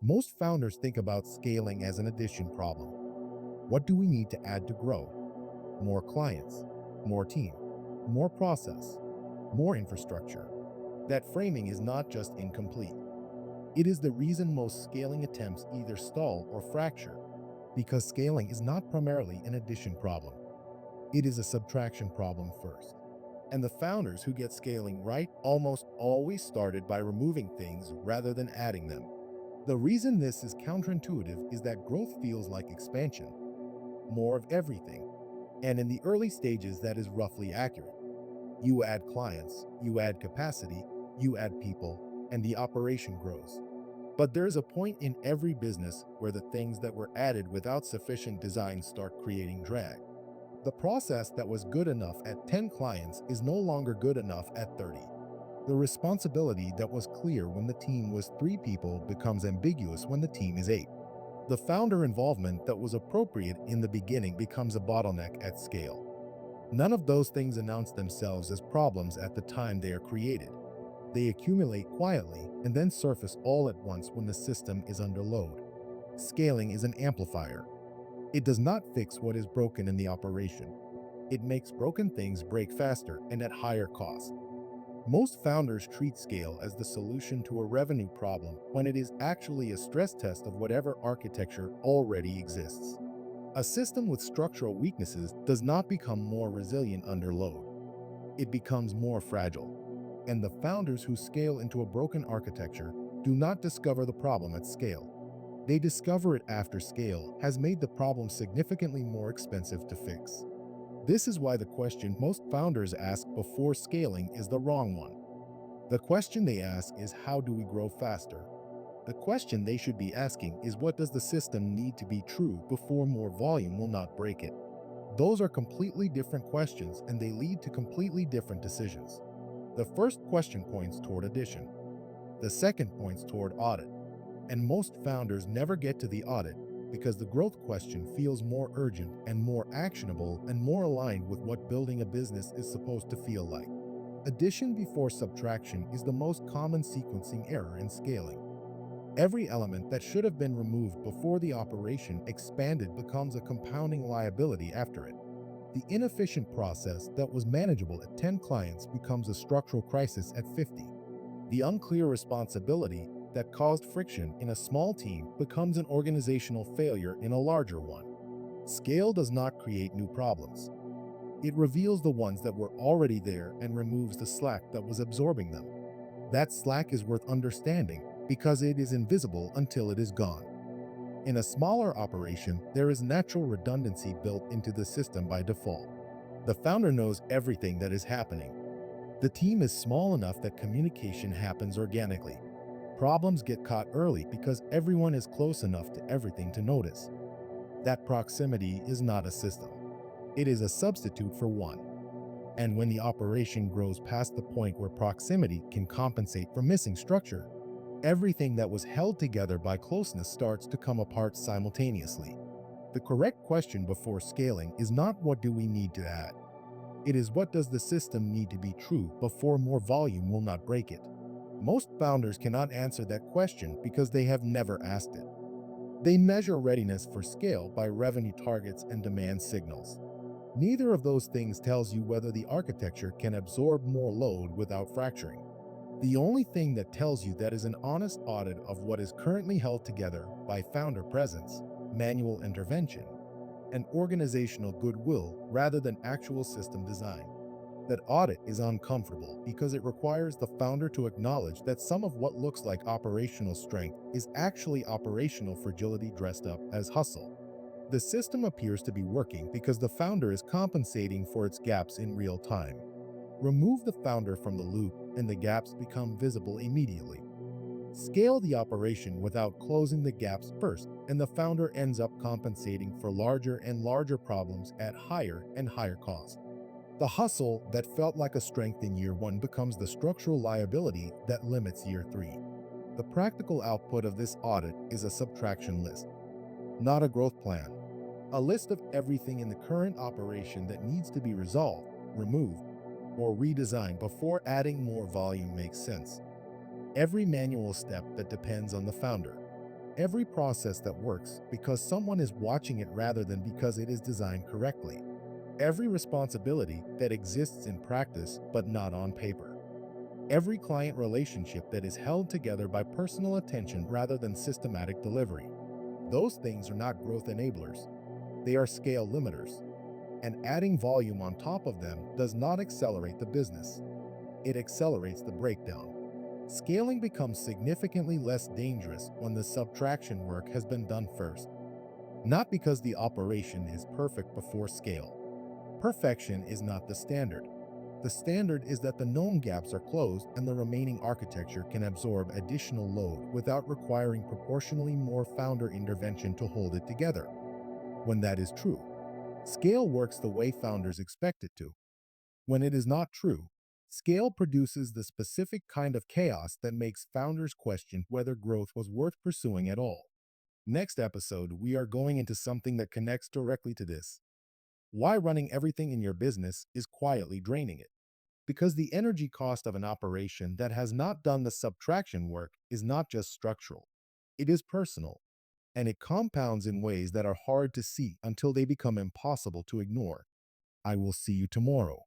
Most founders think about scaling as an addition problem. What do we need to add to grow? More clients, more team, more process, more infrastructure. That framing is not just incomplete. It is the reason most scaling attempts either stall or fracture, because scaling is not primarily an addition problem. It is a subtraction problem first. And the founders who get scaling right almost always started by removing things rather than adding them. The reason this is counterintuitive is that growth feels like expansion, more of everything. And in the early stages, that is roughly accurate. You add clients, you add capacity, you add people, and the operation grows. But there is a point in every business where the things that were added without sufficient design start creating drag. The process that was good enough at 10 clients is no longer good enough at 30. The responsibility that was clear when the team was 3 people becomes ambiguous when the team is 8. The founder involvement that was appropriate in the beginning becomes a bottleneck at scale. None of those things announce themselves as problems at the time they are created. They accumulate quietly and then surface all at once when the system is under load. Scaling is an amplifier. It does not fix what is broken in the operation. It makes broken things break faster and at higher cost. Most founders treat scale as the solution to a revenue problem when it is actually a stress test of whatever architecture already exists. A system with structural weaknesses does not become more resilient under load. It becomes more fragile. And the founders who scale into a broken architecture do not discover the problem at scale. They discover it after scale has made the problem significantly more expensive to fix. This is why the question most founders ask before scaling is the wrong one. The question they ask is, how do we grow faster? The question they should be asking is, what does the system need to be true before more volume will not break it? Those are completely different questions, and they lead to completely different decisions. The first question points toward addition. The second points toward audit. And most founders never get to the audit because the growth question feels more urgent and more actionable and more aligned with what building a business is supposed to feel like. Addition before subtraction is the most common sequencing error in scaling. Every element that should have been removed before the operation expanded becomes a compounding liability after it. The inefficient process that was manageable at 10 clients becomes a structural crisis at 50. The unclear responsibility that caused friction in a small team becomes an organizational failure in a larger one. Scale does not create new problems. It reveals the ones that were already there and removes the slack that was absorbing them. That slack is worth understanding because it is invisible until it is gone. In a smaller operation, there is natural redundancy built into the system by default. The founder knows everything that is happening. The team is small enough that communication happens organically. Problems get caught early because everyone is close enough to everything to notice. That proximity is not a system. It is a substitute for one. And when the operation grows past the point where proximity can compensate for missing structure, everything that was held together by closeness starts to come apart simultaneously. The correct question before scaling is not what do we need to add. It is what does the system need to be true before more volume will not break it. Most founders cannot answer that question because they have never asked it. They measure readiness for scale by revenue targets and demand signals. Neither of those things tells you whether the architecture can absorb more load without fracturing. The only thing that tells you that is an honest audit of what is currently held together by founder presence, manual intervention, and organizational goodwill rather than actual system design. That audit is uncomfortable because it requires the founder to acknowledge that some of what looks like operational strength is actually operational fragility dressed up as hustle. The system appears to be working because the founder is compensating for its gaps in real time. Remove the founder from the loop and the gaps become visible immediately. Scale the operation without closing the gaps first, and the founder ends up compensating for larger and larger problems at higher and higher cost. The hustle that felt like a strength in year 1 becomes the structural liability that limits year 3. The practical output of this audit is a subtraction list, not a growth plan. A list of everything in the current operation that needs to be resolved, removed, or redesigned before adding more volume makes sense. Every manual step that depends on the founder. Every process that works because someone is watching it rather than because it is designed correctly. Every responsibility that exists in practice but not on paper. Every client relationship that is held together by personal attention rather than systematic delivery. Those things are not growth enablers, they are scale limiters. And adding volume on top of them does not accelerate the business, it accelerates the breakdown. Scaling becomes significantly less dangerous when the subtraction work has been done first, not because the operation is perfect before scale. Perfection is not the standard. The standard is that the known gaps are closed and the remaining architecture can absorb additional load without requiring proportionally more founder intervention to hold it together. When that is true, scale works the way founders expect it to. When it is not true, scale produces the specific kind of chaos that makes founders question whether growth was worth pursuing at all. Next episode, we are going into something that connects directly to this: why running everything in your business is quietly draining it. Because the energy cost of an operation that has not done the subtraction work is not just structural, it is personal, and it compounds in ways that are hard to see until they become impossible to ignore. I will see you tomorrow.